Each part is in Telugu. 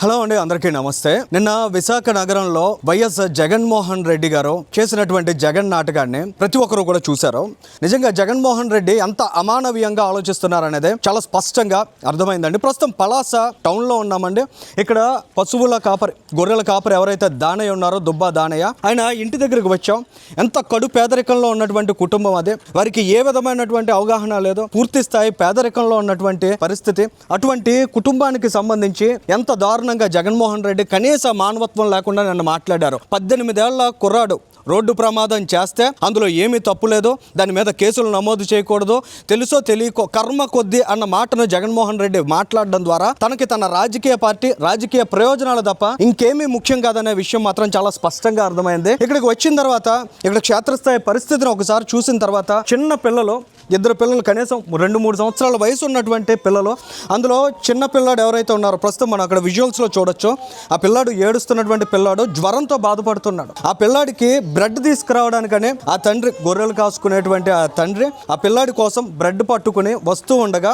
హలో అండి, అందరికీ నమస్తే. నిన్న విశాఖ నగరంలో వైఎస్ జగన్మోహన్ రెడ్డి గారు చేసినటువంటి జగన్ నాటకాన్ని ప్రతి ఒక్కరు కూడా చూశారు. నిజంగా జగన్మోహన్ రెడ్డి ఎంత అమానవీయంగా ఆలోచిస్తున్నారనేది చాలా స్పష్టంగా అర్థమైందండి. ప్రస్తుతం పలాస టౌన్లో ఉన్నామండి. ఇక్కడ పశువుల కాపరి, గొర్రెల కాపరి ఎవరైతే దానయ్య ఉన్నారో, దుబ్బా దానయ్య, ఆయన ఇంటి దగ్గరికి వచ్చాం. ఎంత కడు పేదరికంలో ఉన్నటువంటి కుటుంబం అది. వారికి ఏ విధమైనటువంటి అవగాహన లేదు, పూర్తి స్థాయి పేదరికంలో ఉన్నటువంటి పరిస్థితి. అటువంటి కుటుంబానికి సంబంధించి ఎంత దారుణంగా జగన్మోహన్ రెడ్డి కనీస మానవత్వం లేకుండా నన్ను మాట్లాడారు. 18 ఏళ్ల కుర్రాడు రోడ్డు ప్రమాదం చేస్తే అందులో ఏమీ తప్పు లేదు, దాని మీద కేసులు నమోదు చేయకూడదు, తెలుసో తెలియకో కర్మ కొద్దీ అన్న మాటను జగన్మోహన్ రెడ్డి మాట్లాడడం ద్వారా తనకి తన రాజకీయ పార్టీ, రాజకీయ ప్రయోజనాలు తప్ప ఇంకేమీ ముఖ్యం కాదనే విషయం మాత్రం చాలా స్పష్టంగా అర్థమైంది. ఇక్కడికి వచ్చిన తర్వాత ఇక్కడ క్షేత్రస్థాయి పరిస్థితిని ఒకసారి చూసిన తర్వాత చిన్న పిల్లలు, 2 పిల్లలు, కనీసం 2-3 సంవత్సరాల వయసు ఉన్నటువంటి పిల్లలు, అందులో చిన్న పిల్లాడు ఎవరైతే ఉన్నారో ప్రస్తుతం మనం అక్కడ విజువల్స్లో చూడొచ్చు. ఆ పిల్లాడు ఏడుస్తున్నటువంటి పిల్లాడు జ్వరంతో బాధపడుతున్నాడు. ఆ పిల్లాడికి బ్రెడ్ తీసుకురావడానికనే ఆ తండ్రి, గొర్రెలు కాసుకునేటువంటి ఆ తండ్రి ఆ పిల్లాడి కోసం బ్రెడ్ పట్టుకుని వస్తూ ఉండగా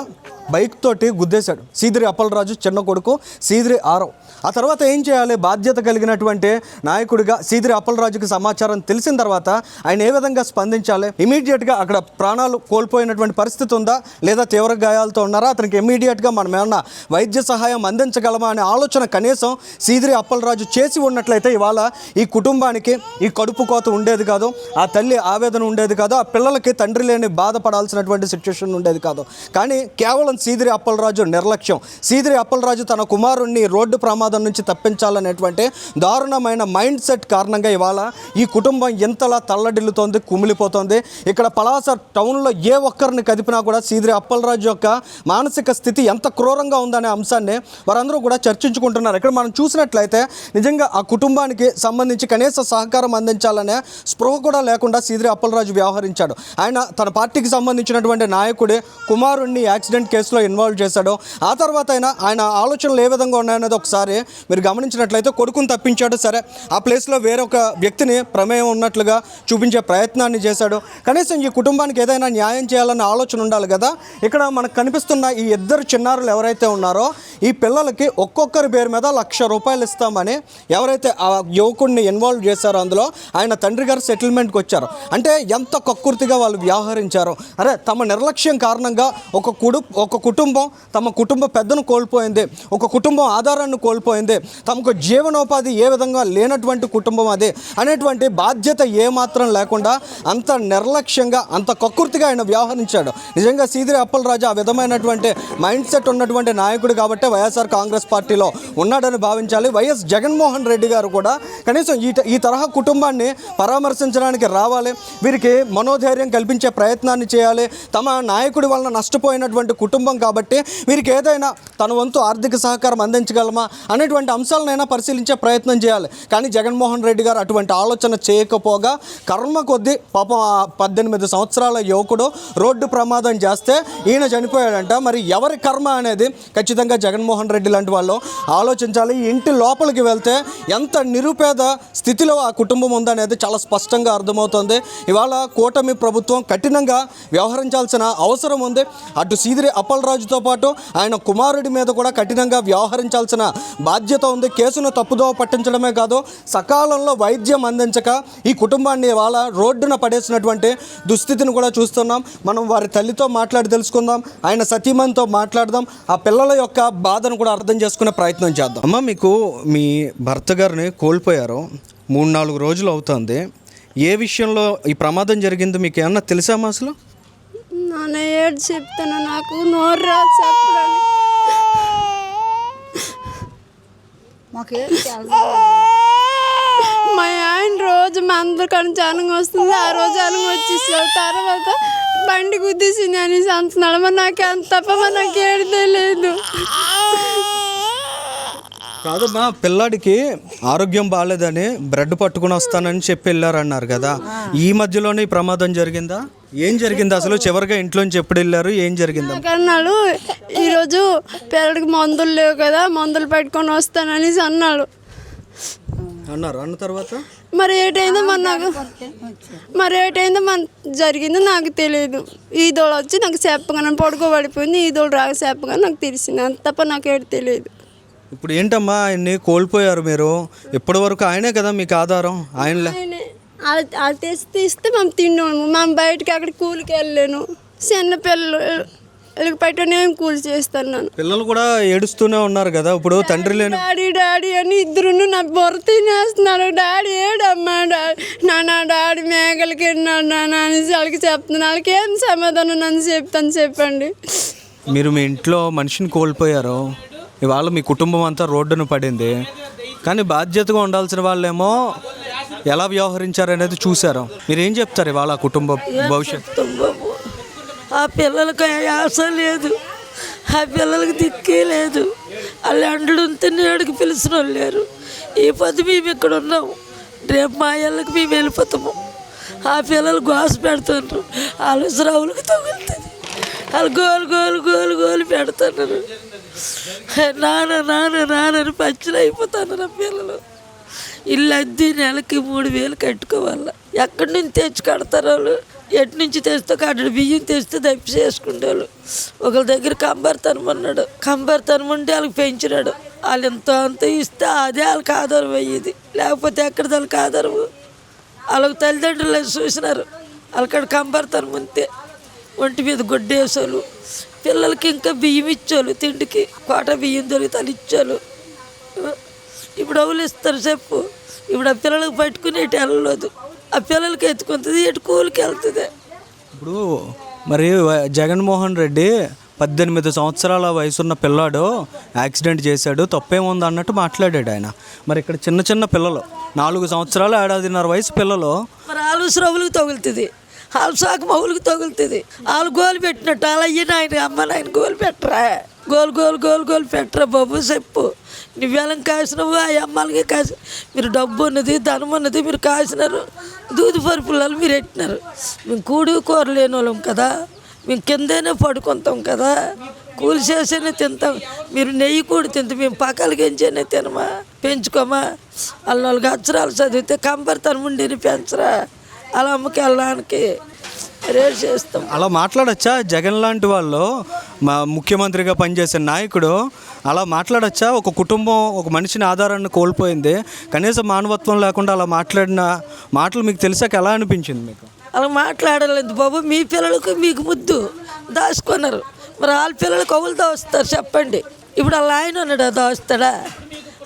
బైక్ తోటి గుద్దేశాడు. సీదిరి అప్పలరాజు చిన్న కొడుకు సీదిరి ఆరవ్. ఆ తర్వాత ఏం చేయాలి? బాధ్యత కలిగినటువంటి నాయకుడిగా సీదిరి అప్పలరాజుకి సమాచారం తెలిసిన తర్వాత ఆయన ఏ విధంగా స్పందించాలి? ఇమీడియట్గా అక్కడ ప్రాణాలు కోల్పోయినటువంటి పరిస్థితి ఉందా, లేదా తీవ్ర గాయాలతో ఉన్నారా, అతనికి ఇమీడియట్గా మనం ఏమన్నా వైద్య సహాయం అందించగలమా అనే ఆలోచన కనీసం సీదిరి అప్పలరాజు చేసి ఉన్నట్లయితే ఇవాళ ఈ కుటుంబానికి ఈ కడుపు కోత ఉండేది కాదు, ఆ తల్లి ఆవేదన ఉండేది కాదు, ఆ పిల్లలకి తండ్రి లేని బాధపడాల్సినటువంటి సిచ్యువేషన్ ఉండేది కాదు. కానీ కేవలం సీదిరి అప్పలరాజు నిర్లక్ష్యం, సీదిరి అప్పలరాజు తన కుమారుణ్ణి రోడ్డు ప్రమాదం నుంచి తప్పించాలనేటువంటి దారుణమైన మైండ్ సెట్ కారణంగా ఇవాళ ఈ కుటుంబం ఎంతలా తల్లడిల్లుతోంది, కుమిలిపోతుంది. ఇక్కడ పలాస టౌన్లో ఏ ఒక్కరిని కదిపినా కూడా సీదిరి అప్పలరాజు యొక్క మానసిక స్థితి ఎంత క్రూరంగా ఉందనే అంశాన్ని వారందరూ కూడా చర్చించుకుంటున్నారు. ఇక్కడ మనం చూసినట్లయితే నిజంగా ఆ కుటుంబానికి సంబంధించి కనీస సహకారం అందించాలనే స్పృహ కూడా లేకుండా సీదిరి అప్పలరాజు వ్యవహరించాడు. ఆయన తన పార్టీకి సంబంధించినటువంటి నాయకుడి కుమారుణ్ణి యాక్సిడెంట్ కేసులో ఇన్వాల్వ్ చేశాడు. ఆ తర్వాత ఆయన ఆలోచనలు ఏ విధంగా ఉన్నాయనేది ఒకసారి మీరు గమనించినట్లయితే కొడుకుని తప్పించాడు. సరే, ఆ ప్లేస్లో వేరొక వ్యక్తిని ప్రమేయం ఉన్నట్లుగా చూపించే ప్రయత్నాన్ని చేశాడు. కనీసం ఈ కుటుంబానికి ఏదైనా న్యాయం చేయాలన్న ఆలోచన ఉండాలి కదా. ఇక్కడ మనకు కనిపిస్తున్న ఈ 2 చిన్నారులు ఎవరైతే ఉన్నారో ఈ పిల్లలకి ఒక్కొక్కరి పేరు మీద ₹1,00,000 ఇస్తామని ఎవరైతే ఆ యువకుడిని ఇన్వాల్వ్ చేశారో అందులో ఆయన తండ్రి గారు సెటిల్మెంట్కి వచ్చారు. అంటే ఎంత కక్కుర్తిగా వాళ్ళు వ్యవహరించారు. అరే, తమ నిర్లక్ష్యం కారణంగా ఒక కుటుంబం తమ కుటుంబ పెద్దను కోల్పోయింది, ఒక కుటుంబం ఆధారాన్ని కోల్పోయింది, తమకు జీవనోపాధి ఏ విధంగా లేనటువంటి కుటుంబం అది అనేటువంటి బాధ్యత ఏమాత్రం లేకుండా అంత నిర్లక్ష్యంగా, అంత కక్కుర్తిగా ఆయన వ్యవహరించాడు. నిజంగా సీదిరి అప్పలరాజు ఆ విధమైనటువంటి మైండ్ సెట్ ఉన్నటువంటి నాయకుడు కాబట్టి వైఎస్ఆర్ కాంగ్రెస్ పార్టీలో ఉన్నాడని భావించాలి. వైఎస్ జగన్మోహన్ రెడ్డి గారు కూడా కనీసం ఈ తరహా కుటుంబాన్ని పరామర్శించడానికి రావాలి, వీరికి మనోధైర్యం కల్పించే ప్రయత్నాన్ని చేయాలి. తమ నాయకుడి వలన నష్టపోయినటువంటి కుటుంబం కాబట్టి వీరికి ఏదైనా తన వంతు ఆర్థిక సహకారం అందించగలమా అనేటువంటి అంశాలనైనా పరిశీలించే ప్రయత్నం చేయాలి. కానీ జగన్మోహన్ రెడ్డి గారు అటువంటి ఆలోచన చేయకపోగా కర్మ కొద్దీ పాపం 18 సంవత్సరాల యువకుడు రోడ్డు ప్రమాదం చేస్తే ఈయన చనిపోయాడంట. మరి ఎవరి కర్మ అనేది ఖచ్చితంగా జగన్మోహన్ రెడ్డి లాంటి వాళ్ళు ఆలోచించాలి. ఈ ఇంటి లోపలికి వెళ్తే ఎంత నిరుపేద స్థితిలో ఆ కుటుంబం ఉందనేది చాలా స్పష్టంగా అర్థమవుతుంది. ఇవాళ కూటమి ప్రభుత్వం కఠినంగా వ్యవహరించాల్సిన అవసరం ఉంది. అటు సీదిరి అప్పలరాజుతో పాటు ఆయన కుమారుడి మీద కూడా కఠినంగా వ్యవహరించాల్సిన బాధ్యత ఉంది. కేసును తప్పుదోవ పట్టించడమే కాదు, సకాలంలో వైద్యం అందించక ఈ కుటుంబాన్ని ఇవాళ రోడ్డున పడేసినటువంటి దుస్థితిని కూడా చూస్తున్నాం. మనం వారి తల్లితో మాట్లాడి తెలుసుకుందాం, ఆయన సతీమణితో మాట్లాడదాం, ఆ పిల్లల యొక్క బాధను కూడా అర్థం చేసుకునే ప్రయత్నం చేద్దాం. అమ్మ, మీకు మీ భర్త గారిని కోల్పోయారు, 3-4 రోజులు అవుతుంది. ఏ విషయంలో ఈ ప్రమాదం జరిగిందో మీకు ఏమన్నా తెలుసామా? అసలు నాన్న ఏడు చెప్తాను, నాకు నోరు రాదు చెప్పడానికి. మా ఆయన రోజు మా అందరి కానీ అనంగా వస్తుంది, ఆ రోజు అనంగా వచ్చేసాడు. తర్వాత బండి గుద్దేసింది అనేసి అంటున్నాడు. మరి నాకు అంత తప్ప నాకు ఏడు తెలియదు. కాదమ్మా, పిల్లాడికి ఆరోగ్యం బాగాలేదని బ్రెడ్ పట్టుకుని వస్తానని చెప్పి వెళ్ళారన్నారు కదా, ఈ మధ్యలోనే ఈ ప్రమాదం జరిగిందా? ఏం జరిగింది అసలు? చివరిగా ఇంట్లోంచి ఎప్పుడు వెళ్ళారు? ఏం జరిగింది అన్నాడు? ఈరోజు పిల్లడికి మందులు లేవు కదా, మందులు పెట్టుకొని వస్తాననేసి అన్నాడు. అన్న తర్వాత మరి ఏటైందో మన జరిగిందో నాకు తెలియదు. ఈదోళ్ళు వచ్చి నాకు చెప్పగానే పడుకోబడిపోయింది, ఈదోళ్ళు రాక చెప్పగానే నాకు తెలిసింది, అంత తప్ప నాకు ఏడు తెలియదు. ఇప్పుడు ఏంటమ్మా ఆయన్ని కోల్పోయారు మీరు, ఇప్పటి వరకు ఆయనే కదా మీకు ఆధారం, ఆయనలే. వాళ్ళు తెస్తే ఇస్తే మేము తిన్నాము, మేము బయటకి అక్కడ కూలికి వెళ్ళాను. చిన్న పిల్లలు వీళ్ళకి పెట్ట నేను కూలి చేస్తాను. నన్ను పిల్లలు కూడా ఏడుస్తూనే ఉన్నారు కదా, ఇప్పుడు తండ్రి లేని. డాడీ డాడీ అని ఇద్దరు నా బొర్ర తినేస్తున్నాడు. డాడీ ఏడమ్మా డాడీ డాడీ మేకలకి వెళ్ళినాడు నాన్న అనేసి వాళ్ళకి చెప్తున్నాను. వాళ్ళకి ఏం సమాధానం నన్ను చెప్తాను చెప్పండి. మీరు మీ ఇంట్లో మనిషిని కోల్పోయారు, ఇవాళ మీ కుటుంబం అంతా రోడ్డున పడింది, కానీ బాధ్యతగా ఉండాల్సిన వాళ్ళేమో ఎలా వ్యవహరించారనేది చూసారు. మీరు ఏం చెప్తారు ఇవాళ కుటుంబ భవిష్యత్తు? ఆ పిల్లలకి ఆశ లేదు, ఆ పిల్లలకి దిక్కే లేదు. వాళ్ళు అండడుంటే నేడుకి పిలిచిన వాళ్ళు లేరు. ఈ పొద్దు మేము ఇక్కడ ఉన్నాము, రేపు మా ఇళ్ళకి మేము వెళ్ళిపోతాము. ఆ పిల్లలు గోస పెడుతున్నారు, వాళ్ళు స్రవులకు తగులుతుంది, వాళ్ళు గోలు గోలు గోలు గోలు పెడుతున్నారు. నాన్న నాన్న నాన్నని పచ్చులు అయిపోతున్నారు ఆ పిల్లలు. ఇల్లు అద్దె నెలకి 3,000 కట్టుకోవాలి. ఎక్కడి నుంచి తెచ్చి కడతారు వాళ్ళు? ఎటు నుంచి తెస్తే కట్టడు, బియ్యం తెస్తే దప్పి చేసుకుంటారు. ఒకరి దగ్గర కంబర్తనం అన్నాడు, కంబర్తనం ఉంటే వాళ్ళకి పెంచినాడు. వాళ్ళు ఎంతో అంత ఇస్తే అదే వాళ్ళకి ఆధారం అయ్యేది, లేకపోతే ఎక్కడ వాళ్ళకి ఆధారం? వాళ్ళకి తల్లిదండ్రులు చూసినారు, వాళ్ళకాడ కంబర్తనం ఉంటే ఒంటి మీద గొడ్డేసోళ్ళు, పిల్లలకి ఇంకా బియ్యం ఇచ్చారు, తిండికి కోట బియ్యం దొరికితే ఇచ్చారు. ఇప్పుడు అవులు ఇస్తారు చెప్పు. ఇప్పుడు ఆ పిల్లలకు పట్టుకుని ఎటు వెళ్ళలేదు, ఆ పిల్లలకి ఎత్తుకుంటుంది, ఎటు కూలికి వెళ్తుంది. ఇప్పుడు మరి జగన్మోహన్ రెడ్డి 18 సంవత్సరాల వయసున్న పిల్లాడు యాక్సిడెంట్ చేశాడు, తప్పేముంది అన్నట్టు మాట్లాడాడు ఆయన. మరి ఇక్కడ చిన్న చిన్న పిల్లలు 4 సంవత్సరాలు 1.5 వయసు పిల్లలు, మరి వాళ్ళు స్రవులకు తగులుతుంది, వాళ్ళు సాకు మౌలకు తగులుతుంది. వాళ్ళు గోలు పెట్టినట్టు వాళ్ళు అయ్యిన ఆయన అమ్మ నాయన గోలు పెట్టరా, గోలు గోలు గోలు గోలు పెట్టరా బాబు చెప్పు. నువ్వేళం కాసినవు, ఆ అమ్మాలకి కాసి, మీరు డబ్బు ఉన్నది ధనం ఉన్నది మీరు కాసినారు, దూది పరుపులలో మీరు ఎట్టినారు. మేము కూడి కూర లేని వాళ్ళం కదా, మేము కిందనే పడుకుంటాం కదా, కూలి చేసేనే తింటాం. మీరు నెయ్యి కూడి తింటే మేము పక్కలకి ఎంచేనే తినమా, పెంచుకోమా? వాళ్ళ 4 అక్షరాలు చదివితే కంపర్తనం ఉండేది పెంచరా, అలా అమ్మకి వెళ్ళడానికి రేట్ చేస్తాం. అలా మాట్లాడచ్చా? జగన్ లాంటి వాళ్ళు, మా ముఖ్యమంత్రిగా పనిచేసే నాయకుడు అలా మాట్లాడచ్చా? ఒక కుటుంబం ఒక మనిషిని ఆధారాన్ని కోల్పోయింది, కనీసం మానవత్వం లేకుండా అలా మాట్లాడిన మాటలు మీకు తెలిసాక ఎలా అనిపించింది మీకు? అలా మాట్లాడలేదు బాబు. మీ పిల్లలకు మీకు ముద్దు దాచుకున్నారు, మరి వాళ్ళ పిల్లలు కవులు దోస్తారు చెప్పండి. ఇప్పుడు వాళ్ళ ఆయన ఉన్నాడు దోస్తాడా?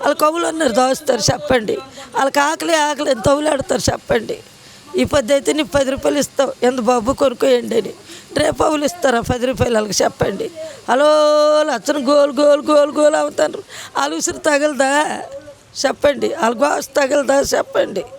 వాళ్ళ కవులు ఉన్నారు దోస్తారు చెప్పండి. వాళ్ళకి ఆకలి ఆకలి తవులాడతారు చెప్పండి. ఈ పొద్దు అయితే నీకు 10 రూపాయలు ఇస్తావు, ఎంత బాబు కొనుక్కోయండి అని. రేపు అవులు ఇస్తారా 10 రూపాయలు వాళ్ళకి చెప్పండి. హలో లచ్చన గోలు గోలు గోలు గోలు అవుతారు. వాళ్ళు ఉసిరి తగలదా చెప్పండి, వాళ్ళ గోసు తగలదా చెప్పండి.